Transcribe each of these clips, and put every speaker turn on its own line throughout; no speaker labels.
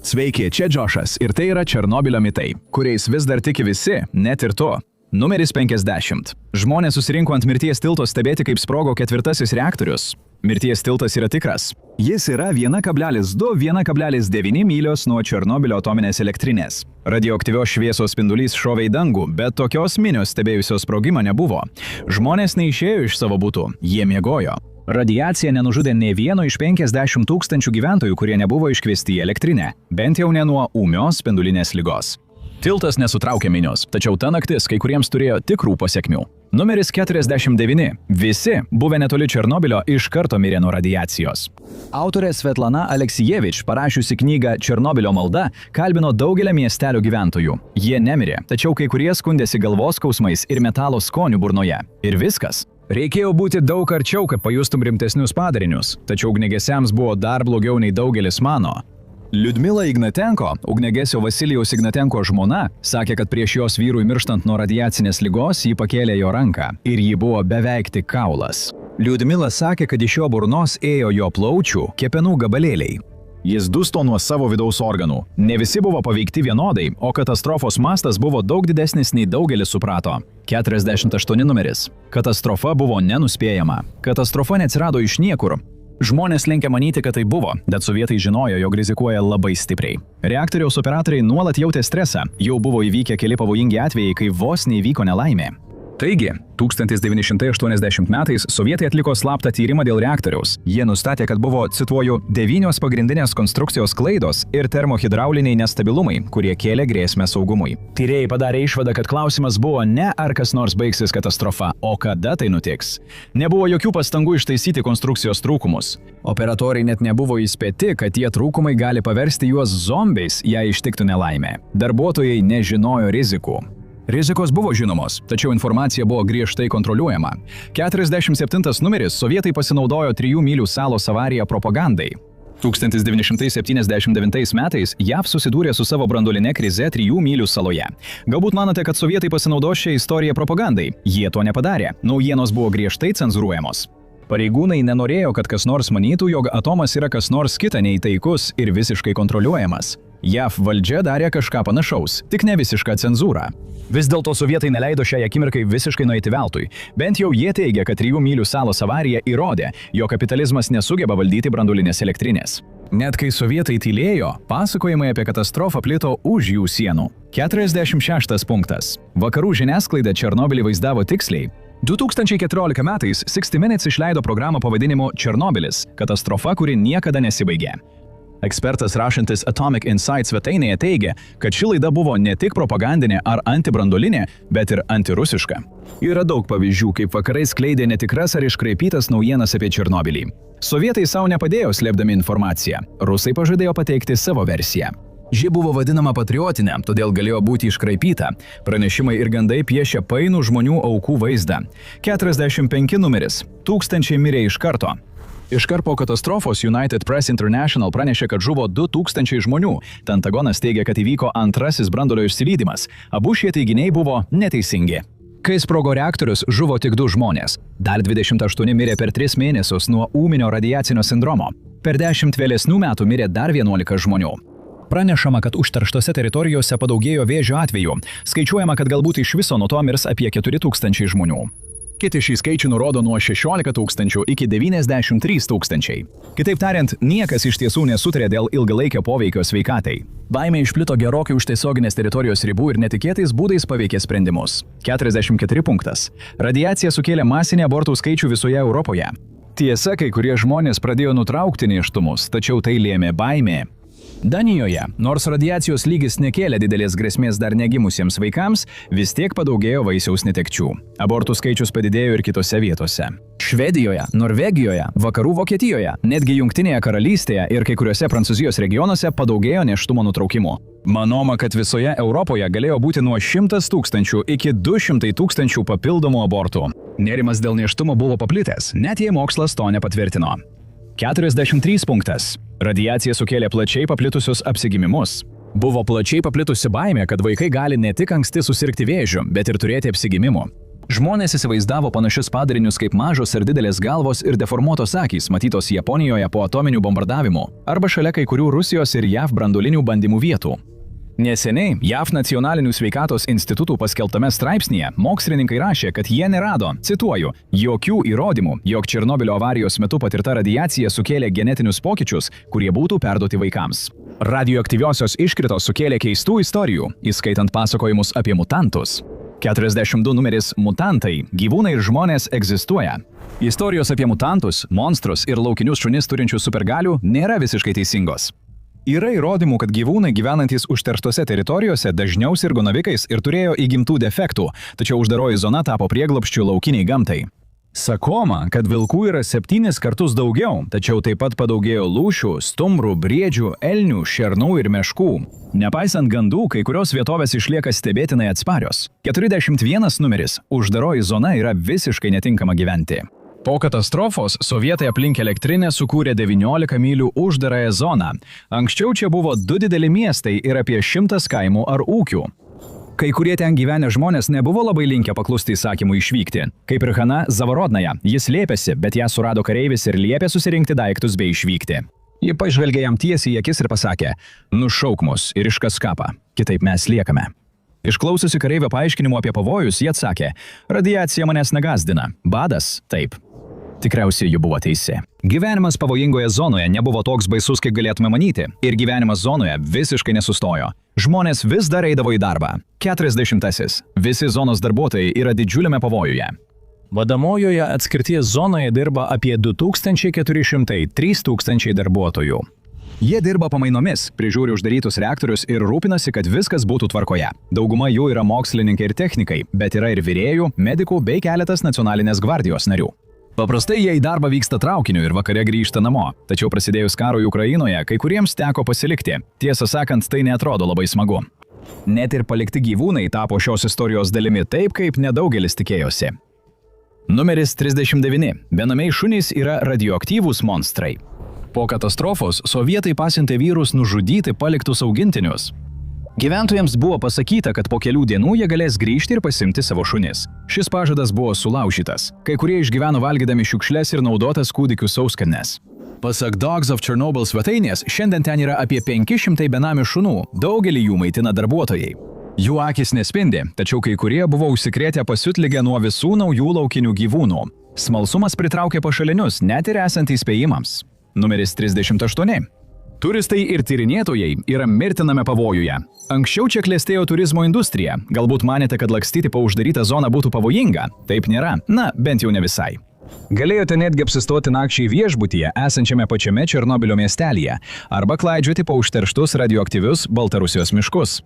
Sveiki, čia Džošas ir tai yra Černobylio mitai, kuriais vis dar tiki visi, net ir tu. Numeris 50. Žmonės susirinko ant mirties tilto stebėti, kaip sprogo ketvirtasis reaktorius. Mirties tiltas yra tikras. Jis yra 1,2–1,9 mylios nuo Černobylio atominės elektrinės. Radioaktyvios šviesos spindulys šovė į dangų, bet tokios minios stebėjusios sprogimą nebuvo. Žmonės neišėjo iš savo butų, jie miegojo. Radiacija nenužudė nė vieno iš 50 000 gyventojų, kurie nebuvo iškviesti į elektrinę, bent jau ne nuo ūmios spindulinės ligos. Tiltas nesutraukė minios, tačiau ta naktis kai kuriems turėjo tikrų pasekmių. Numeris 49. Visi, buvę netoli Černobylio, iš karto mirė nuo radiacijos. Autorė Svetlana Aleksijevič, parašiusi knygą Černobylio malda, kalbino daugelį miestelio gyventojų. Jie nemirė, tačiau kai kurie skundėsi galvos skausmais ir metalo skoniu burnoje. Ir viskas. Reikėjo būti daug arčiau, kad pajustum rimtesnius padarinius, tačiau ugniagesiams buvo dar blogiau nei daugelis mano. Liudmila Ignatenko, ugniagesio Vasilijaus Ignatenko žmona, sakė, kad prieš jos vyrui mirštant nuo radiacinės ligos jį pakėlė jo ranką ir ji buvo beveik tik kaulas. Liudmila sakė, kad iš jo burnos ėjo jo plaučių kepenų gabalėliai. Jis dusto nuo savo vidaus organų. Ne visi buvo paveikti vienodai, o katastrofos mastas buvo daug didesnis nei daugelis suprato. 48 numeris. Katastrofa buvo nenuspėjama. Katastrofa neatsirado iš niekur. Žmonės linkę manyti, kad tai buvo, bet sovietai žinojo, jog rizikuoja labai stipriai. Reaktoriaus operatoriai nuolat jautė stresą, jau buvo įvykę keli pavojingi atvejai, kai vos neįvyko nelaimė. Taigi, 1980 metais sovietai atliko slaptą tyrimą dėl reaktoriaus. Jie nustatė, kad buvo, cituoju, 9 pagrindinės konstrukcijos klaidos ir termohidrauliniai nestabilumai, kurie kėlė grėsmę saugumui. Tyrėjai padarė išvadą, kad klausimas buvo ne ar kas nors baigsis katastrofa, o kada tai nutiks. Nebuvo jokių pastangų ištaisyti konstrukcijos trūkumus. Operatoriai net nebuvo įspėti, kad tie trūkumai gali paversti juos zombiais, jei ištiktų nelaimė. Darbuotojai nežinojo rizikų. Rizikos buvo žinomos, tačiau informacija buvo griežtai kontroliuojama. 47 numeris sovietai pasinaudojo 3 mylių salos avariją propagandai. 1979 metais JAV susidūrė su savo branduoline krize 3 mylių saloje. Galbūt manote, kad sovietai pasinaudojo šią istoriją propagandai. Jie to nepadarė. Naujienos buvo griežtai cenzūruojamos. Pareigūnai nenorėjo, kad kas nors manytų, jog atomas yra kas nors kita nei taikus ir visiškai kontroliuojamas. JAV valdžia darė kažką panašaus, tik ne visišką cenzūrą. Vis dėlto sovietai neleido šiai akimirkai visiškai nueiti veltui. Bent jau jie teigia, kad 3 mylių salos avarija įrodė, jog kapitalizmas nesugeba valdyti branduolinės elektrinės. Net kai sovietai tylėjo, pasakojimai apie katastrofą plito už jų sienų. 46 punktas. Vakarų žiniasklaida Černobylį vaizdavo tiksliai. 2014 metais 60 Minutes išleido programą pavadinimu Černobylis – katastrofa, kuri niekada nesibaigė. Ekspertas rašantis Atomic Insight svetainėje teigia, kad ši laida buvo ne tik propagandinė ar antibranduolinė, bet ir antirusiška. Yra daug pavyzdžių, kaip vakarai skleidė netikras ar iškraipytas naujienas apie Černobylį. Sovietai savo nepadėjo slėpdami informaciją. Rusai pažadėjo pateikti savo versiją. Ji buvo vadinama patriotinė, todėl galėjo būti iškraipyta. Pranešimai ir gandai piešia painų žmonių aukų vaizdą. 45 numeris. Tūkstančiai mirė iš karto. Iškart po katastrofos United Press International pranešė, kad žuvo 2000 žmonių. Pentagonas teigia, kad įvyko antrasis branduolio išsilydymas. Abu šie teiginiai buvo neteisingi. Kai sprogo reaktorius, žuvo tik 2 žmonės. Dar 28 mirė per 3 mėnesius nuo ūminio radiacinio sindromo. Per 10 vėlesnių metų mirė dar 11 žmonių. Pranešama, kad užterštose teritorijose padaugėjo vėžio atvejų. Skaičiuojama, kad galbūt iš viso nuo to mirs apie 4000 žmonių. Kiti šį skaičių nurodo nuo 16 000 iki 93 000. Kitaip tariant, niekas iš tiesų nesutarė dėl ilgalaikio poveikio sveikatai. Baimė išplito gerokai už tiesioginės teritorijos ribų ir netikėtais būdais paveikė sprendimus. 44 punktas. Radiacija sukėlė masinį abortų skaičių visoje Europoje. Tiesa, kai kurie žmonės pradėjo nutraukti nėštumus, tačiau tai lėmė baimė. Danijoje, nors radiacijos lygis nekėlė didelės grėsmės dar negimusiems vaikams, vis tiek padaugėjo vaisiaus netekčių. Abortų skaičius padidėjo ir kitose vietose. Švedijoje, Norvegijoje, Vakarų Vokietijoje, netgi Jungtinėje karalystėje ir kai kuriuose Prancūzijos regionuose padaugėjo nėštumo nutraukimų. Manoma, kad visoje Europoje galėjo būti nuo 100 000 iki 200 000 papildomų abortų. Nerimas dėl nėštumo buvo paplitęs, net jei mokslas to nepatvirtino. 43 punktas. Radiacija sukėlė plačiai paplitusius apsigimimus. Buvo plačiai paplitusi baimė, kad vaikai gali ne tik anksti susirgti vėžiu, bet ir turėti apsigimimų. Žmonės įsivaizdavo panašius padarinius kaip mažos ir didelės galvos ir deformuotos akys, matytos Japonijoje po atominių bombardavimų, arba šalia kai kurių Rusijos ir JAV branduolinių bandymų vietų. Neseniai JAV nacionalinių sveikatos institutų paskelbtame straipsnyje mokslininkai rašė, kad jie nerado, cituoju, jokių įrodymų, jog Černobylio avarijos metu patirta radiacija sukėlė genetinius pokyčius, kurie būtų perduoti vaikams. Radioaktyviosios iškritos sukėlė keistų istorijų, įskaitant pasakojimus apie mutantus. 42 numeris Mutantai – gyvūnai ir žmonės egzistuoja. Istorijos apie mutantus, monstrus ir laukinius šunis turinčius supergalių nėra visiškai teisingos. Yra įrodymų, kad gyvūnai gyvenantys užterštose teritorijose dažniau sirgo navikais ir turėjo įgimtų defektų, tačiau uždaroji zona tapo prieglobsčiu laukiniai gamtai. Sakoma, kad vilkų yra 7 kartus daugiau, tačiau taip pat padaugėjo lūšių, stumbrų, briedžių, elnių, šernų ir meškų. Nepaisant gandų, kai kurios vietovės išlieka stebėtinai atsparios. 41 numeris – uždaroji zona yra visiškai netinkama gyventi. Po katastrofos sovietai aplink elektrinę sukūrė 19 mylių uždarąją zoną. Anksčiau čia buvo 2 dideli miestai ir apie 100 kaimų ar ūkių. Kai kurie ten gyvenę žmonės nebuvo labai linkę paklusti įsakymui išvykti. Kaip ir Hana Zavarodnaja, jis slėpėsi, bet ją surado kareivis ir liepė susirinkti daiktus bei išvykti. Ji pažvelgė jam tiesiai į akis ir pasakė: "Nušauk mus ir iškas kapą, kitaip mes liekame." Išklausiusi kareivio paaiškinimų apie pavojus, jie atsakė: "Radiacija manęs negazdina, badas taip." Tikriausiai jų buvo teisi. Gyvenimas pavojingoje zonoje nebuvo toks baisus, kaip galėtume manyti, ir gyvenimas zonoje visiškai nesustojo. Žmonės vis dar eidavo į darbą. 40. Visi zonos darbuotojai yra didžiuliame pavojuje. Vadomojoje atskirties zonoje dirba apie 2400–3000 darbuotojų. Jie dirba pamainomis, prižiūri uždarytus reaktorius ir rūpinasi, kad viskas būtų tvarkoje. Dauguma jų yra mokslininkai ir technikai, bet yra ir virėjų, medikų bei keletas nacionalinės gvardijos narių. Paprastai jie į darbą vyksta traukiniu ir vakare grįžta namo, tačiau prasidėjus karui Ukrainoje, kai kuriems teko pasilikti. Tiesą sakant, tai neatrodo labai smagu. Net ir palikti gyvūnai tapo šios istorijos dalimi taip, kaip nedaugelis tikėjosi. Numeris 39. Benamiai šunys yra radioaktyvūs monstrai. Po katastrofos sovietai pasiuntė vyrus nužudyti paliktus augintinius. Gyventojams buvo pasakyta, kad po kelių dienų jie galės grįžti ir pasimti savo šunis. Šis pažadas buvo sulaužytas. Kai kurie išgyveno valgydami šiukšles ir naudotas kūdikių sauskelnes. Pasak Dogs of Chernobyl svetainės, šiandien ten yra apie 500 benamių šunų, daugelį jų maitina darbuotojai. Jų akys nespindi, tačiau kai kurie buvo užsikrėtę pasiutligę nuo visų naujų laukinių gyvūnų. Smalsumas pritraukė pašalinius, net ir esant įspėjimams. Numeris 38. Turistai ir tyrinėtojai yra mirtiname pavojuje. Anksčiau čia klestėjo turizmo industrija. Galbūt manėte, kad lakstyti po uždarytą zoną būtų pavojinga. Taip nėra. Na, bent jau ne visai. Galėjote netgi apsistoti nakčiai viešbutyje, esančiame pačiame Černobylio miestelyje, arba klaidžioti po užterštus radioaktyvius Baltarusijos miškus.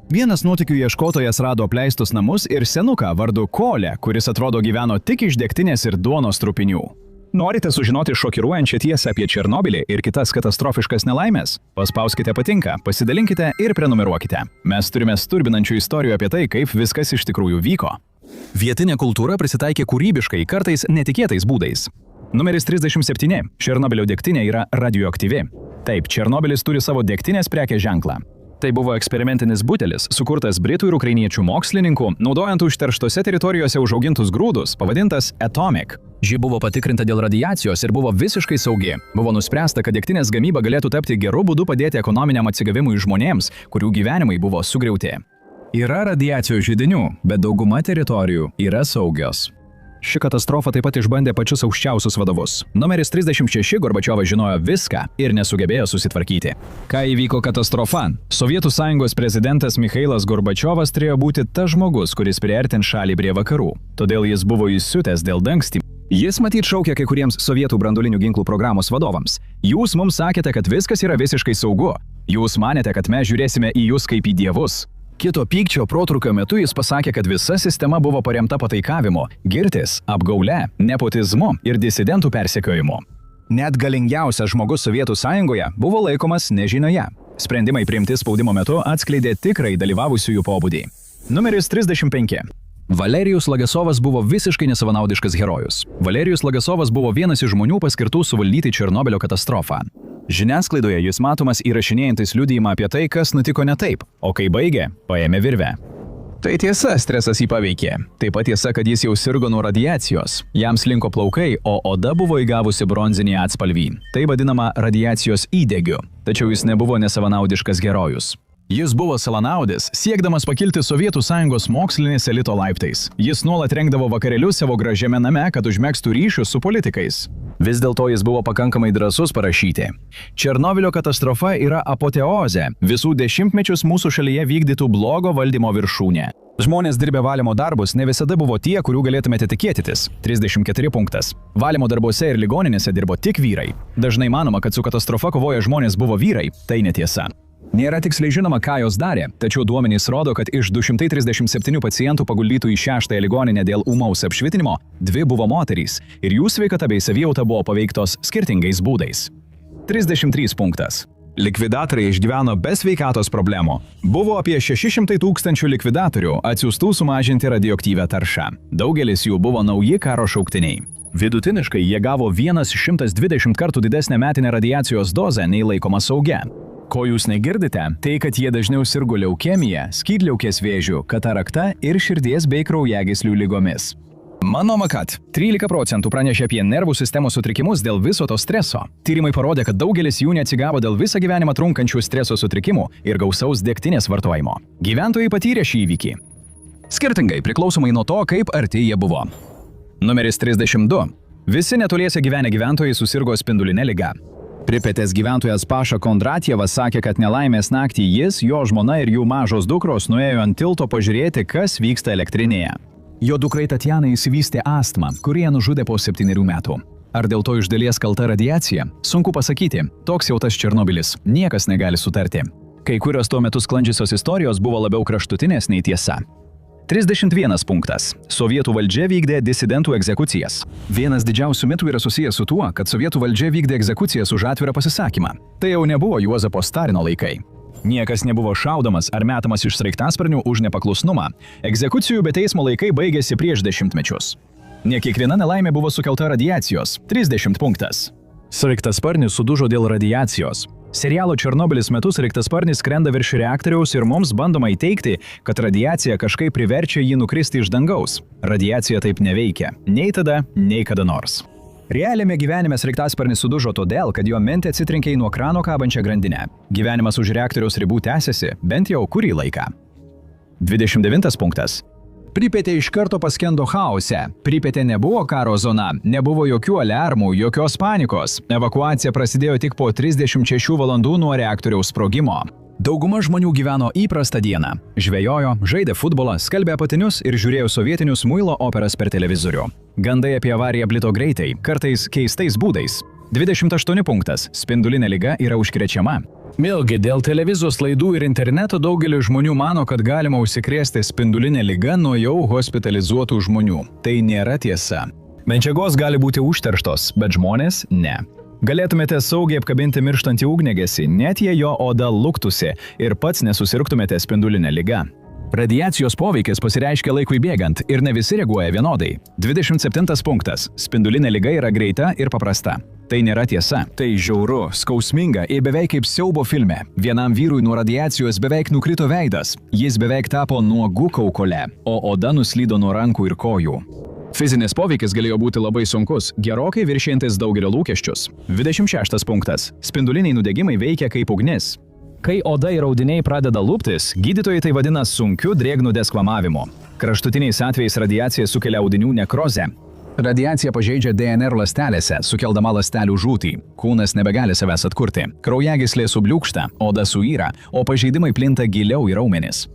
Vienas nuotykių ieškotojas rado apleistus namus ir senuką vardu Kolė, kuris atrodo gyveno tik iš degtinės ir duonos trupinių. Norite sužinoti šokiruojančią tiesą apie Černobylį ir kitas katastrofiškas nelaimės? Paspauskite patinka, pasidalinkite ir prenumeruokite. Mes turime stulbinančių istorijų apie tai, kaip viskas iš tikrųjų vyko. Vietinė kultūra prisitaikė kūrybiškai, kartais netikėtais būdais. Numeris 37. Černobylio degtinė yra radioaktyvi. Taip, Černobylis turi savo degtinės prekės ženklą. Tai buvo eksperimentinis butelis, sukurtas britų ir ukrainiečių mokslininkų, naudojant užterštose teritorijose užaugintus grūdus, pavadintas Atomic. Ji buvo patikrinta dėl radiacijos ir buvo visiškai saugi. Buvo nuspręsta, kad degtinės gamyba galėtų tapti geru būdu padėti ekonominiam atsigavimui žmonėms, kurių gyvenimai buvo sugriauti. Yra radiacijos židinių, bet dauguma teritorijų yra saugios. Ši katastrofa taip pat išbandė pačius aukščiausius vadovus. Numeris 36 Gorbačiovas žinojo viską ir nesugebėjo susitvarkyti. Kai įvyko katastrofa, Sovietų Sąjungos prezidentas Michailas Gorbačiovas turėjo būti tas žmogus, kuris priartins šalį prie vakarų. Todėl jis buvo įsiutęs dėl dangstymų. Jis matyt šaukė kai kuriems sovietų branduolinių ginklų programos vadovams. Jūs mums sakėte, kad viskas yra visiškai saugu. Jūs manėte, kad mes žiūrėsime į jūs kaip į dievus. Kito pykčio protrūkio metu jis pasakė, kad visa sistema buvo paremta pataikavimu, girtis, apgaule, nepotizmu ir disidentų persekiojimu. Net galingiausias žmogus Sovietų Sąjungoje buvo laikomas nežinioje. Sprendimai priimti spaudimo metu atskleidė tikrai dalyvavusiųjų pobūdį. Numeris 35. Valerijus Lagasovas buvo visiškai nesavanaudiškas herojus. Valerijus Lagasovas buvo vienas iš žmonių paskirtų suvaldyti Černobylio katastrofą. Žiniasklaidoje jis matomas įrašinėjantis liudijimą apie tai, kas nutiko ne taip, o kai baigė, paėmė virvę. Tai tiesa, stresas jį paveikė. Taip pat tiesa, kad jis jau sirgo nuo radiacijos. Jam slinko plaukai, o oda buvo įgavusi bronzinį atspalvį. Tai vadinama radiacijos įdegiu. Tačiau jis nebuvo nesavanaudiškas herojus. Jis buvo savanaudis, siekdamas pakilti Sovietų Sąjungos mokslinės elito laiptais. Jis nuolat rengdavo vakarėlius savo gražiame name, kad užmegztų ryšius su politikais. Vis dėlto jis buvo pakankamai drąsus parašyti: Černobylio katastrofa yra apoteozė, visų dešimtmečius mūsų šalyje vykdytų blogo valdymo viršūnė. Žmonės dirbę valymo darbus ne visada buvo tie, kurių galėtumėte tikėtis. 34 punktas. Valymo darbuose ir ligoninėse dirbo tik vyrai. Dažnai manoma, kad su katastrofa kovoję žmonės buvo vyrai. Tai netiesa. Nėra tiksliai žinoma, ką jos darė, tačiau duomenys rodo, kad iš 237 pacientų paguldytų į 6-ąją ligoninę dėl ūmaus apšvitinimo, 2 buvo moterys ir jų sveikata bei savijauta buvo paveiktos skirtingais būdais. 33 punktas. Likvidatoriai išgyveno be sveikatos problemų. Buvo apie 600 000 likvidatorių atsiųstų sumažinti radioaktyvę taršą. Daugelis jų buvo nauji karo šauktiniai. Vidutiniškai jie gavo 120 kartų didesnę metinę radiacijos dozę nei laikoma saugia. Ko jūs negirdite, tai kad jie dažniau sirgo leukemija, skydliaukės vėžiu, katarakta ir širdies bei kraujagyslių ligomis. Manoma, kad 13% pranešė apie nervų sistemos sutrikimus dėl viso to streso. Tyrimai parodė, kad daugelis jų neatsigavo dėl visą gyvenimą trunkančių streso sutrikimų ir gausaus degtinės vartojimo. Gyventojai patyrė šį įvykį skirtingai, priklausomai nuo to, kaip arti jie buvo. Numeris 32. Visi netoliese gyvenę gyventojai susirgo spinduline liga. Pripetės gyventojas Paša Kondratjevas sakė, kad nelaimės naktį jis, jo žmona ir jų mažos dukros nuėjo ant tilto pažiūrėti, kas vyksta elektrinėje. Jo dukrai Tatjanai įsivystė astmą, kurie nužudė po 7 metų. Ar dėl to iš dalies kalta radiacija? Sunku pasakyti. Toks jau tas Černobylis. Niekas negali sutarti. Kai kurios tuo metu sklandžiusios istorijos buvo labiau kraštutinės nei tiesa. 31 punktas. Sovietų valdžia vykdė disidentų egzekucijas. Vienas didžiausių mitų yra susijęs su tuo, kad sovietų valdžia vykdė egzekucijas už atvirą pasisakymą. Tai jau nebuvo Juozapo Stalino laikai. Niekas nebuvo šaudomas ar metamas iš sraigtasparnių už nepaklusnumą. Egzekucijų be teismo laikai baigėsi prieš 10 mečius. Ne kiekviena nelaimė buvo sukelta radiacijos. 30 punktas. Sraigtasparnis sudužo dėl radiacijos. Serialo Černobylis metu sraigtasparnis skrenda virš reaktoriaus ir mums bandoma įteigti, kad radiacija kažkaip priverčia jį nukristi iš dangaus. Radiacija taip neveikia. Nei tada, nei kada nors. Realiame gyvenime sraigtasparnis sudužo todėl, kad jo mentė atsitrenkė į nuo krano kabančią grandinę. Gyvenimas už reaktoriaus ribų tęsiasi, bent jau kurį laiką. 29 punktas. Pripetė iš karto paskendo chaose. Pripetė nebuvo karo zona, nebuvo jokių aliarmų, jokios panikos. Evakuacija prasidėjo tik po 36 valandų nuo reaktoriaus sprogimo. Dauguma žmonių gyveno įprastą dieną. Žvejojo, žaidė futbolą, skalbė apatinius ir žiūrėjo sovietinius muilo operas per televizorių. Gandai apie avariją plito greitai, kartais keistais būdais. 28 punktas. Spindulinė liga yra užkrečiama. Vėlgi, dėl televizijos laidų ir interneto daugelis žmonių mano, kad galima užsikrėsti spindulinę ligą nuo jau hospitalizuotų žmonių. Tai nėra tiesa. Medžiagos gali būti užterštos, bet žmonės ne. Galėtumėte saugiai apkabinti mirštantį ugniagesį, net jei jo oda luktusi ir pats nesusirgtumėte spindulinę ligą. Radiacijos poveikis pasireiškia laikui bėgant ir ne visi reaguoja vienodai. 27 punktas. Spindulinė liga yra greita ir paprasta. Tai nėra tiesa. Tai žiauru, skausminga ir beveik kaip siaubo filme. Vienam vyrui nuo radiacijos beveik nukrito veidas. Jis beveik tapo nuogu kaukole, o oda nuslydo nuo rankų ir kojų. Fizinis poveikis galėjo būti labai sunkus, gerokai viršijantis daugelio lūkesčius. 26 punktas. Spinduliniai nudegimai veikia kaip ugnis. Kai oda ir audiniai pradeda luptis, gydytojai tai vadina sunkiu drėgnų deskvamavimu. Kraštutiniais atvejais radiacija sukelia audinių nekrozę. Radiacija pažeidžia DNR ląstelėse, sukeldama ląstelių žūtį. Kūnas nebegali savęs atkurti. Kraujagyslė subliūkšta, oda suyra, o pažeidimai plinta giliau į raumenis.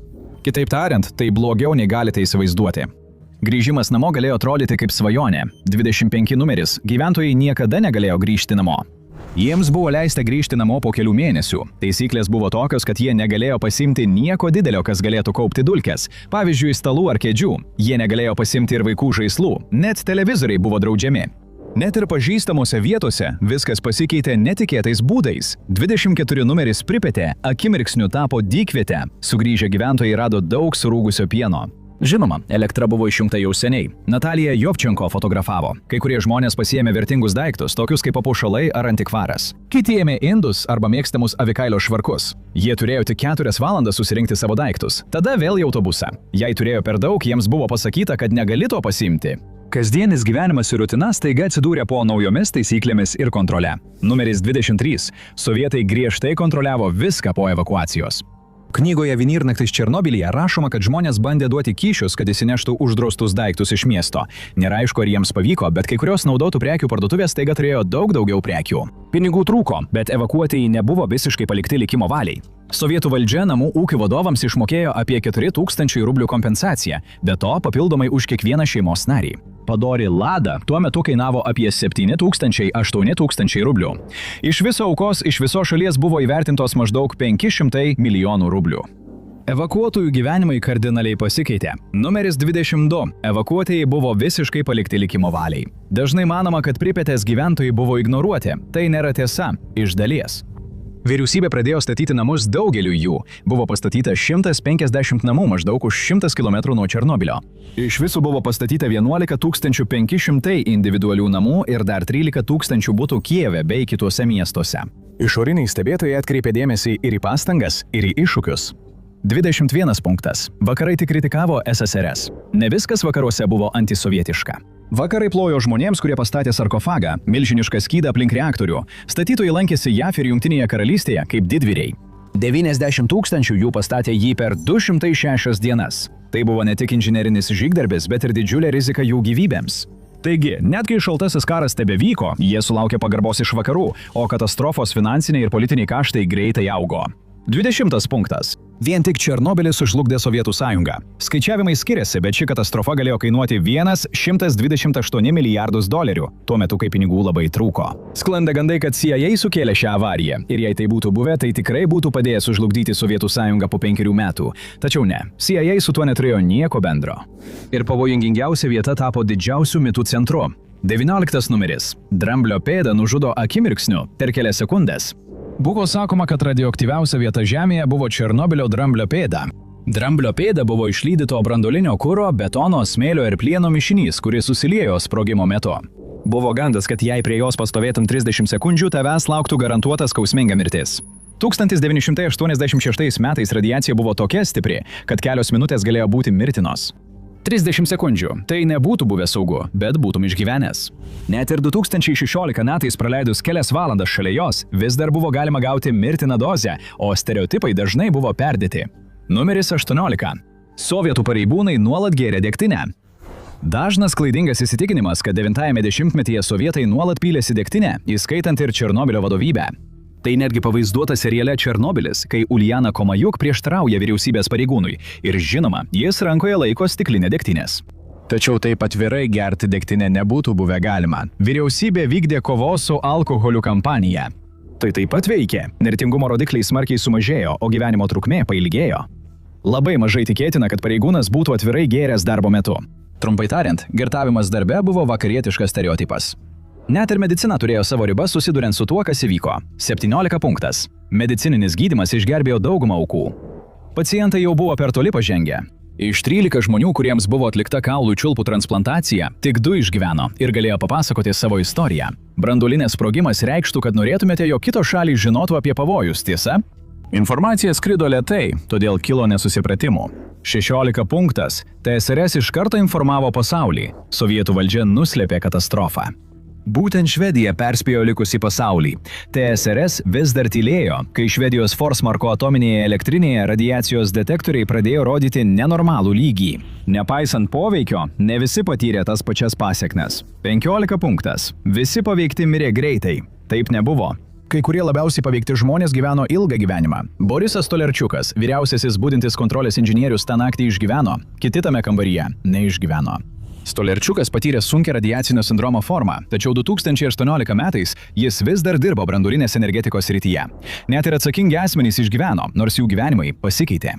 Kitaip tariant, tai blogiau nei galite įsivaizduoti. Grįžimas namo galėjo atrodyti kaip svajonė. 25 numeris. Gyventojai niekada negalėjo grįžti namo. Jiems buvo leista grįžti namo po kelių mėnesių. Taisyklės buvo tokios, kad jie negalėjo pasiimti nieko didelio, kas galėtų kaupti dulkes. Pavyzdžiui, stalų ar kėdžių. Jie negalėjo pasiimti ir vaikų žaislų. Net televizoriai buvo draudžiami. Net ir pažįstamose vietose viskas pasikeitė netikėtais būdais. 24 numeris Pripetė akimirksniu tapo dykviete. Sugrįžę gyventojai rado daug surūgusio pieno. Žinoma, elektra buvo išjungta jau seniai. Natalija Jovčenko fotografavo. Kai kurie žmonės pasiėmė vertingus daiktus, tokius kaip papuošalai ar antikvaras. Kiti ėmė indus arba mėgstamus avikailio švarkus. Jie turėjo tik 4 valandas susirinkti savo daiktus. Tada vėl į autobusą. Jei turėjo per daug, jiems buvo pasakyta, kad negali to pasiimti. Kasdienis gyvenimas ir rutina staiga atsidūrė po naujomis taisyklėmis ir kontrole. Numeris 23. Sovietai griežtai kontroliavo viską po evakuacijos. Knygoje Vinyrnaktis Černobylyje rašoma, kad žmonės bandė duoti kyšius, kad įsineštų uždraustus daiktus iš miesto. Nėra aišku, ar jiems pavyko, bet kai kurios naudotų prekių parduotuvės staiga turėjo daug daugiau prekių. Pinigų trūko, bet evakuotieji nebuvo visiškai palikti likimo valiai. Sovietų valdžia namų ūkių vadovams išmokėjo apie 4000 rublių kompensaciją, be to papildomai už kiekvieną šeimos narį. Padori Lada tuo metu kainavo apie 7000–8000 rublių. Iš viso aukos iš visos šalies buvo įvertintos maždaug 500 milijonų rublių. Evakuotųjų gyvenimai kardinaliai pasikeitė. Numeris 22. Evakuotieji buvo visiškai palikti likimo valiai. Dažnai manoma, kad Pripetės gyventojai buvo ignoruoti. Tai nėra tiesa, iš dalies. Vyriausybė pradėjo statyti namus daugeliu jų. Buvo pastatyta 150 namų maždaug už 100 km nuo Černobylio. Iš viso buvo pastatyta 11 500 individualių namų ir dar 13 000 butų Kijeve bei kituose miestuose. Išoriniai stebėtojai atkreipė dėmesį ir į pastangas, ir į iššūkius. 21 punktas. Vakarai tik kritikavo SSRS. Ne viskas vakaruose buvo antisovietiška. Vakarai plojo žmonėms, kurie pastatė sarkofagą, milžinišką skydą aplink reaktorių. Statytojai lankėsi JAV ir Jungtinėje karalystėje kaip didvyriai. 90 000 jų pastatė jį per 206 dienas. Tai buvo ne tik inžinerinis žygdarbis, bet ir didžiulė rizika jų gyvybėms. Taigi, net kai šaltasis karas tebevyko, jie sulaukė pagarbos iš vakarų, o katastrofos finansiniai ir politiniai kaštai greitai augo. 20 punktas. Vien tik Černobylis sužlugdė Sovietų sąjungą. Skaičiavimai skiriasi, bet ši katastrofa galėjo kainuoti $128 milijardus. Tuo metu, kai pinigų labai trūko. Sklanda gandai, kad CIA sukėlė šią avariją. Ir jei tai būtų buvę, tai tikrai būtų padėjęs sužlugdyti Sovietų sąjungą po 5 metų. Tačiau ne, CIA su tuo neturėjo nieko bendro. Ir pavojingiausia vieta tapo didžiausių mitų centru. 19 numeris. Dramblio pėdą nužudo akimirksniu per kelias sekundės. Buvo sakoma, kad radioaktyviausia vieta Žemėje buvo Černobylio dramblio pėda. Dramblio pėda buvo išlydyto branduolinio kuro, betono, smėlio ir plieno mišinys, kuris susiliejo sprogimo metu. Buvo gandas, kad jei prie jos pastovėtum 30 sekundžių, tavęs lauktų garantuota skausminga mirtis. 1986 metais radiacija buvo tokia stipri, kad kelios minutės galėjo būti mirtinos. 30 sekundžių. Tai nebūtų buvę saugu, bet būtum išgyvenęs. Net ir 2016 metais praleidus kelias valandas šalia jos, vis dar buvo galima gauti mirtiną dozę, o stereotipai dažnai buvo perdėti. Numeris 18. Sovietų pareigūnai nuolat gėrė degtinę. Dažnas klaidingas įsitikinimas, kad 90-ame dešimtmetyje sovietai nuolat pylėsi degtinę, įskaitant ir Černobylio vadovybę. Tai netgi pavaizduota seriale Černobylis, kai Uljana Komajuk prieštarauja vyriausybės pareigūnui ir žinoma, jis rankoje laiko stiklinę degtinės. Tačiau taip atvirai gerti degtinę nebūtų buvę galima. Vyriausybė vykdė kovos su alkoholiu kampaniją. Tai taip pat veikė. Mirtingumo rodikliai smarkiai sumažėjo, o gyvenimo trukmė pailgėjo. Labai mažai tikėtina, kad pareigūnas būtų atvirai gėręs darbo metu. Trumpai tariant, girtavimas darbe buvo vakarietiškas stereotipas. Net ir medicina turėjo savo ribas susiduriant su tuo, kas įvyko. 17 punktas. Medicininis gydymas išgelbėjo daugumą aukų. Pacientai jau buvo per toli pažengę. Iš 13 žmonių, kuriems buvo atlikta kaulų čiulpų transplantacija, tik 2 išgyveno ir galėjo papasakoti savo istoriją. Branduolinės sprogimas reikštų, kad norėtumėte, jog kitos šalys žinotų apie pavojus, tiesa? Informacija skrido lėtai, todėl kilo nesusipratimų. 16 punktas. TSRS iš karto informavo pasaulį. Sovietų valdžia nuslėpė katastrofą. Būtent Švedija perspėjo likusį pasaulį. TSRS vis dar tylėjo, kai Švedijos Forsmarko atominėje elektrinėje radiacijos detektoriai pradėjo rodyti nenormalų lygį. Nepaisant poveikio, ne visi patyrė tas pačias pasekmes. 15 punktas. Visi paveikti mirė greitai. Taip nebuvo. Kai kurie labiausiai paveikti žmonės gyveno ilgą gyvenimą. Borisas Tolerčiukas, vyriausiasis budintis kontrolės inžinierius, tą naktį išgyveno, kiti tame kambaryje neišgyveno. Stolerčiukas patyrė sunkią radiacinio sindromo formą, tačiau 2018 metais jis vis dar dirbo branduolinės energetikos srityje. Net ir atsakingi asmenys išgyveno, nors jų gyvenimai pasikeitė.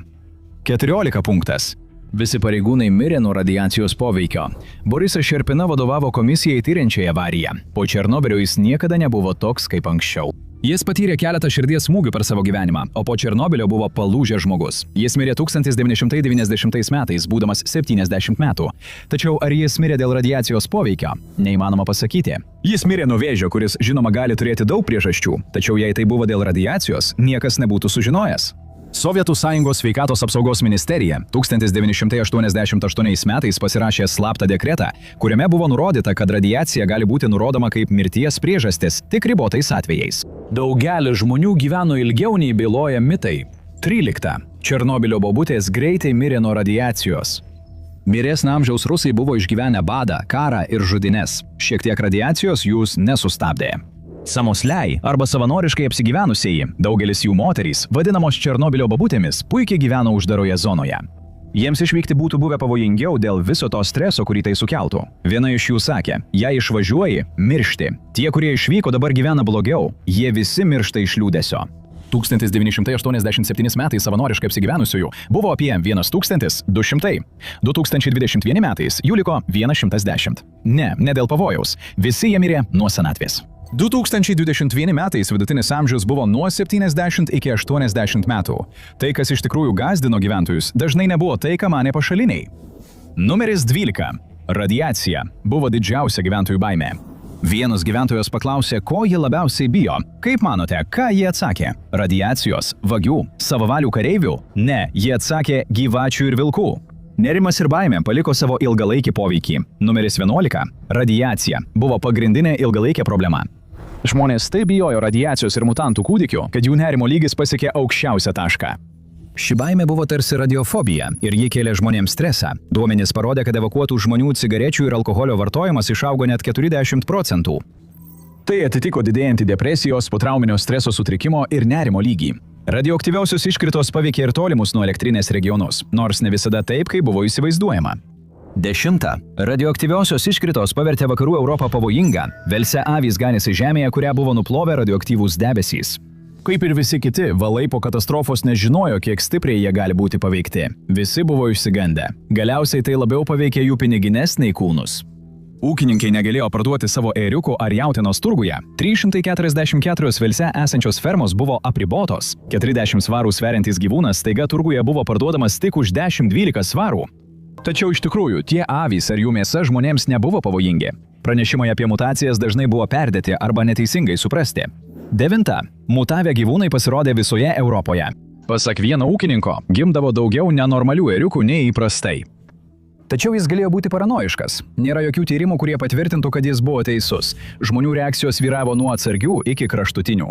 14 punktas. Visi pareigūnai mirė nuo radiacijos poveikio. Borisas Šerpina vadovavo komisijai tyriančiai avariją. Po Černobylio jis niekada nebuvo toks kaip anksčiau. Jis patyrė keletą širdies smūgių per savo gyvenimą, o po Černobylio buvo palūžęs žmogus. Jis mirė 1990 metais, būdamas 70 metų. Tačiau ar jis mirė dėl radiacijos poveikio? Neįmanoma pasakyti. Jis mirė nuo vėžio, kuris žinoma gali turėti daug priežasčių, tačiau jei tai buvo dėl radiacijos, niekas nebūtų sužinojęs. Sovietų Sąjungos sveikatos apsaugos ministerija 1988 metais pasirašė slaptą dekretą, kuriame buvo nurodyta, kad radiacija gali būti nurodoma kaip mirties priežastis tik ribotais atvejais. Daugelis žmonių gyveno ilgiau nei byloja mitai. 13. Černobylio bobutės greitai mirė nuo radiacijos. Vyresnio amžiaus rusai buvo išgyvenę badą, karą ir žudynes. Šiek tiek radiacijos jūs nesustabdė. Samosliai arba savanoriškai apsigyvenusieji, daugelis jų moterys, vadinamos Černobylio bobutėmis, puikiai gyveno uždaroje zonoje. Jiems išvykti būtų buvę pavojingiau dėl viso to streso, kurį tai sukeltų. Viena iš jų sakė, jei išvažiuoji, miršti. Tie, kurie išvyko, dabar gyvena blogiau, jie visi miršta iš liūdesio. 1987 metais savanoriškai apsigyvenusiųjų buvo apie 1200. 2021 metais jų liko 110. Ne dėl pavojaus, visi jie mirė nuo senatvės. 2021 metais vidutinis amžius buvo nuo 70 iki 80 metų. Tai, kas iš tikrųjų gąsdino gyventojus, dažnai nebuvo tai, ką manė pašaliniai. Numeris 12. Radiacija buvo didžiausia gyventojų baimė. Vienas gyventojas paklausė, ko jie labiausiai bijo. Kaip manote, ką jie atsakė? Radiacijos, vagių, savavalių kareivių? Ne, jie atsakė gyvačių ir vilkų. Nerimas ir baimė paliko savo ilgalaikį poveikį. Numeris 11. Radiacija buvo pagrindinė ilgalaikė problema. Žmonės taip bijojo radiacijos ir mutantų kūdikių, kad jų nerimo lygis pasiekė aukščiausią tašką. Ši baimė buvo tarsi radiofobija ir ji kėlė žmonėms stresą. Duomenys parodė, kad evakuotų žmonių cigarečių ir alkoholio vartojimas išaugo net 40%. Tai atitiko didėjantį depresijos, potrauminio streso sutrikimo ir nerimo lygį. Radioaktyviausios iškritos paveikė ir tolimus nuo elektrinės regionus, nors ne visada taip, kaip buvo įsivaizduojama. 10. Radioaktyviausios iškritos pavertė vakarų Europą pavojingą. Velse avys ganėsi žemėje, kurią buvo nuplovę radioaktyvūs debesys. Kaip ir visi kiti, valai po katastrofos nežinojo, kiek stipriai jie gali būti paveikti. Visi buvo išsigandę. Galiausiai tai labiau paveikė jų pinigines nei kūnus. Ūkininkai negalėjo parduoti savo ėriukų ar jautienos turguje. 344 Velse esančios fermos buvo apribotos. 40 svarų sveriantis gyvūnas staiga turguje buvo parduodamas tik už 10-12 svarų. Tačiau iš tikrųjų, tie avys ar jų mėsa žmonėms nebuvo pavojingi. Pranešimai apie mutacijas dažnai buvo perdėti arba neteisingai suprasti. 9. Mutavę gyvūnai pasirodė visoje Europoje. Pasak vieno ūkininko, gimdavo daugiau nenormalių ėriukų nei įprastai. Tačiau jis galėjo būti paranojiškas. Nėra jokių tyrimų, kurie patvirtintų, kad jis buvo teisus. Žmonių reakcijos vyravo nuo atsargių iki kraštutinių.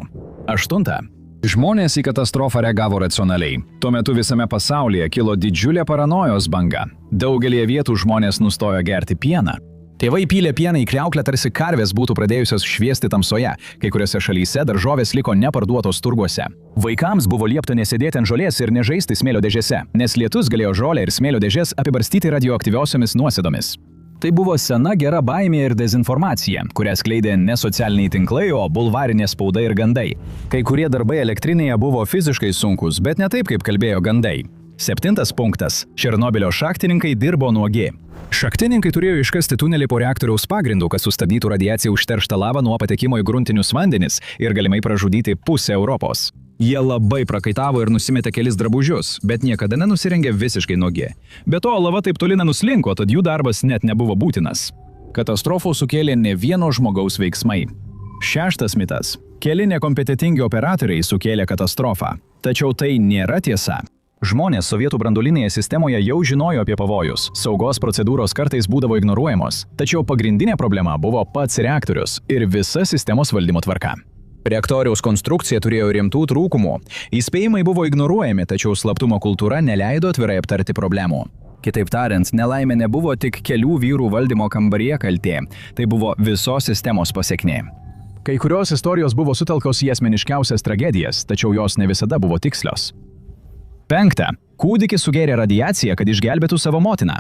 8. Žmonės į katastrofą reagavo racionaliai. Tuo metu visame pasaulyje kilo didžiulė paranojos banga. Daugelį vietų žmonės nustojo gerti pieną. Tėvai pylė pieną į kriauklę, tarsi karvės būtų pradėjusios šviesti tamsoje. Kai kuriuose šalyse daržovės liko neparduotos turguose. Vaikams buvo liepta nesėdėti ant žolės ir nežaisti smėlio dėžėse, nes lietus galėjo žolę ir smėlio dėžės apibarstyti radioaktyviosiomis nuosėdomis. Tai buvo sena gera baimė ir dezinformacija, kurią skleidė ne socialiniai tinklai, o bulvarinė spauda ir gandai. Kai kurie darbai elektrinėje buvo fiziškai sunkus, bet ne taip, kaip kalbėjo gandai. 7. punktas. Černobylio šachtininkai dirbo nuogi. Šachtininkai turėjo iškasti tunelį po reaktoriaus pagrindu, kad sustabdytų radiaciją užterštą lavą nuo patekimo į gruntinius vandenis ir galimai pražudyti pusę Europos. Jie labai prakaitavo ir nusimetė kelis drabužius, bet niekada nenusirengė visiškai nuogi. Be to, lava taip toli nenuslinko, tad jų darbas net nebuvo būtinas. Katastrofų sukėlė ne vieno žmogaus veiksmai. 6. mitas. Keli nekompetentingi operatoriai sukėlė katastrofą. Tačiau tai nėra tiesa. Žmonės sovietų branduolinėje sistemoje jau žinojo apie pavojus. Saugos procedūros kartais būdavo ignoruojamos. Tačiau pagrindinė problema buvo pats reaktorius ir visa sistemos valdymo tvarka. Reaktoriaus konstrukcija turėjo rimtų trūkumų. Įspėjimai buvo ignoruojami, tačiau slaptumo kultūra neleido atvirai aptarti problemų. Kitaip tariant, nelaimė nebuvo tik kelių vyrų valdymo kambaryje kaltė. Tai buvo visos sistemos pasekmė. Kai kurios istorijos buvo sutelktos į asmeniškiausias tragedijas, tačiau jos ne visada buvo tikslios. 5. Kūdikis sugėrė radiaciją, kad išgelbėtų savo motiną.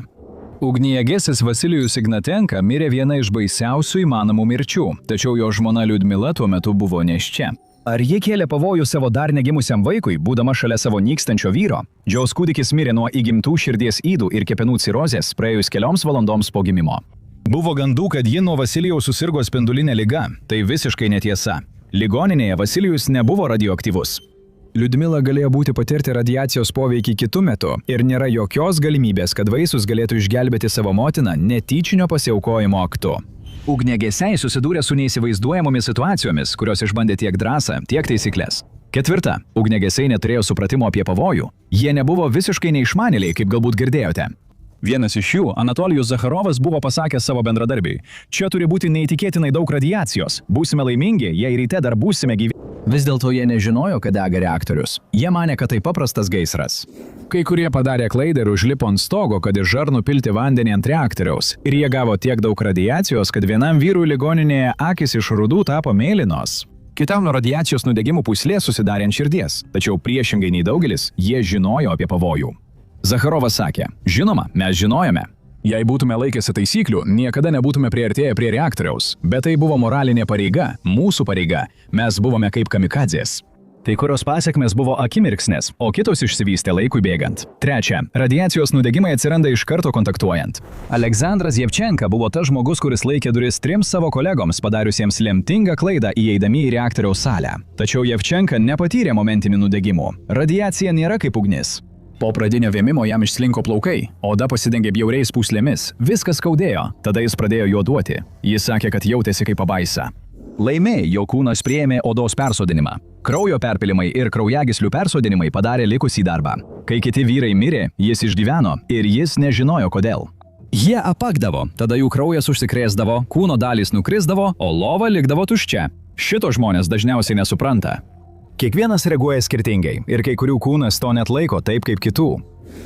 Ugniagesis Vasilijus Ignatenka mirė viena iš baisiausių įmanomų mirčių, tačiau jo žmona Liudmila tuo metu buvo nėščia. Ar ji kėlė pavojų savo dar negimusiam vaikui, būdama šalia savo nykstančio vyro? Džiaus kūdikis mirė nuo įgimtų širdies ydų ir kepenų cirozės praėjus kelioms valandoms po gimimo. Buvo gandų, kad ji nuo Vasilijaus susirgo spindulinė liga. Tai visiškai netiesa. Ligoninėje Vasilijus nebuvo radioaktyvus.
Liudmila galėjo būti patirti radiacijos poveikį kitų metų ir nėra jokios galimybės, kad vaisius galėtų išgelbėti savo motiną netyčinio pasiaukojimo aktu.
Ugniagesiai susidūrė su neįsivaizduojamomis situacijomis, kurios išbandė tiek drąsą, tiek taisyklės. Ketvirta. Ugniagesiai neturėjo supratimo apie pavojų. Jie nebuvo visiškai neišmanėliai, kaip galbūt girdėjote. Vienas iš jų, Anatolijus Zacharovas, buvo pasakęs savo bendradarbiui: čia turi būti neįtikėtinai daug radiacijos. Būsime laimingi, jei ryte dar būsime gyvi. Vis dėlto jie nežinojo, kad dega reaktorius. Jie manė, kad tai paprastas gaisras.
Kai kurie padarė klaidą ir užlipo ant stogo, kad iš žarnų pilti vandenį ant reaktoriaus. Ir jie gavo tiek daug radiacijos, kad vienam vyrui ligoninėje akys iš rudų tapo mėlynos. Kitam nuo radiacijos nudegimų pūslė susidarė ant širdies. Tačiau priešingai nei daugelis, jie žinojo apie pavojų. Zacharovas sakė: žinoma, mes žinojome. Jei būtume laikėsi taisyklių, niekada nebūtume priartėję prie reaktoriaus. Bet tai buvo moralinė pareiga, mūsų pareiga. Mes buvome kaip kamikadzės. Tai kurios pasiekmes buvo akimirksnės, o kitos išsivystė laikui bėgant. Trečia. Radiacijos nudegimai atsiranda iš karto kontaktuojant. Aleksandras Jevčenka buvo tas žmogus, kuris laikė duris 3 savo kolegoms, padariusiems lemtingą klaidą įeidami į reaktoriaus salę. Tačiau Jevčenka nepatyrė momentinių nudegimų. Radiacija nėra kaip ugnis. Po pradinio vėmimo jam išslinko plaukai, oda pasidengė bjauriais pūslėmis, viskas skaudėjo, tada jis pradėjo juoduoti. Jis sakė, kad jautėsi kaip pabaisa. Laimė, jo kūnas priėmė odos persodinimą. Kraujo perpilimai ir kraujagyslių persodinimai padarė likusį darbą. Kai kiti vyrai mirė, jis išgyveno ir jis nežinojo kodėl. Jie apakdavo, tada jų kraujas užsikrėsdavo, kūno dalys nukrisdavo, o lova likdavo tuščia. Šito žmonės dažniausiai nesupranta. Kiekvienas reaguoja skirtingai ir kai kurių kūnas to net laiko taip kaip kitų.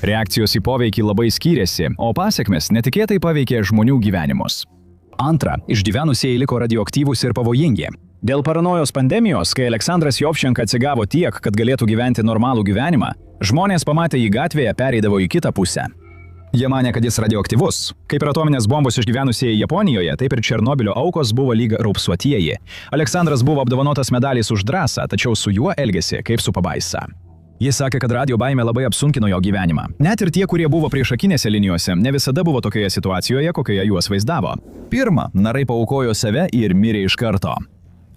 Reakcijos į poveikį labai skyrėsi, o pasiekmes netikėtai paveikė žmonių gyvenimus. Antra, išgyvenusieji liko radioaktyvūs ir pavojingi. Dėl paranojos pandemijos, kai Aleksandras Jevčenka atsigavo tiek, kad galėtų gyventi normalų gyvenimą, žmonės pamatę jį gatvėje pereidavo į kitą pusę. Jie manė, kad jis radioaktyvus. Kaip ir atominės bombos išgyvenusieji Japonijoje, taip ir Černobilio aukos buvo lyg raupsuotieji. Aleksandras buvo apdovanotas medaliais už drąsą, tačiau su juo elgėsi kaip su pabaisa. Jis sakė, kad radio baimė labai apsunkino jo gyvenimą. Net ir tie, kurie buvo priešakinėse linijose, ne visada buvo tokioje situacijoje, kokioje juos vaizdavo. Pirma, narai paaukojo save ir mirė iš karto.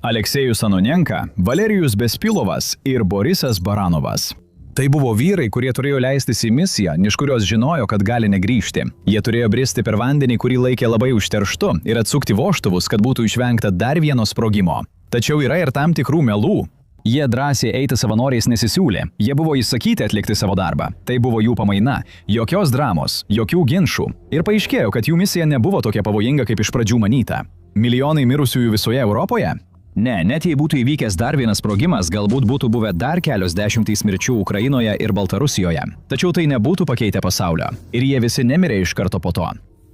Aleksejus Anonenka, Valerijus Bespilovas ir Borisas Baranovas. Tai buvo vyrai, kurie turėjo leistis į misiją, iš kurios žinojo, kad gali negrįžti. Jie turėjo bristi per vandenį, kurį laikė labai užterštu, ir atsukti vožtuvus, kad būtų išvengta dar vieno sprogimo. Tačiau yra ir tam tikrų melų. Jie drąsiai eiti savanoriais nesisiūlė. Jie buvo įsakyti atlikti savo darbą. Tai buvo jų pamaina. Jokios dramos, jokių ginčų. Ir paaiškėjo, kad jų misija nebuvo tokia pavojinga, kaip iš pradžių manyta. Milijonai mirusiųjų visoje Europoje? Ne, net jei būtų įvykęs dar vienas sprogimas, galbūt būtų buvę dar kelios dešimtys mirčių Ukrainoje ir Baltarusijoje. Tačiau tai nebūtų pakeitę pasaulio. Ir jie visi nemirė iš karto po to.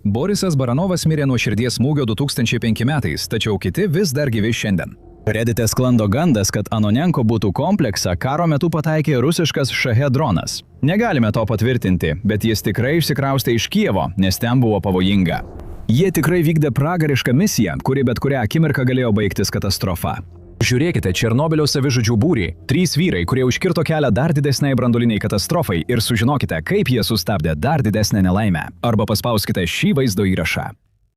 Borisas Baranovas mirė nuo širdies smūgio 2005 metais, tačiau kiti vis dar gyvi šiandien. Reddite sklando gandas, kad Anonenko būtų kompleksą karo metu pataikė rusiškas Shahed dronas. Negalime to patvirtinti, bet jis tikrai išsikraustė iš Kijevo, nes ten buvo pavojinga. Jie tikrai vykdė pragarišką misiją, kuri bet kurią akimirką galėjo baigtis katastrofa. Žiūrėkite Černobilio savižudžių būrį. 3 vyrai, kurie užkirto kelią dar didesniai branduoliniai katastrofai ir sužinokite, kaip jie sustabdė dar didesnę nelaimę. Arba paspauskite šį vaizdo įrašą.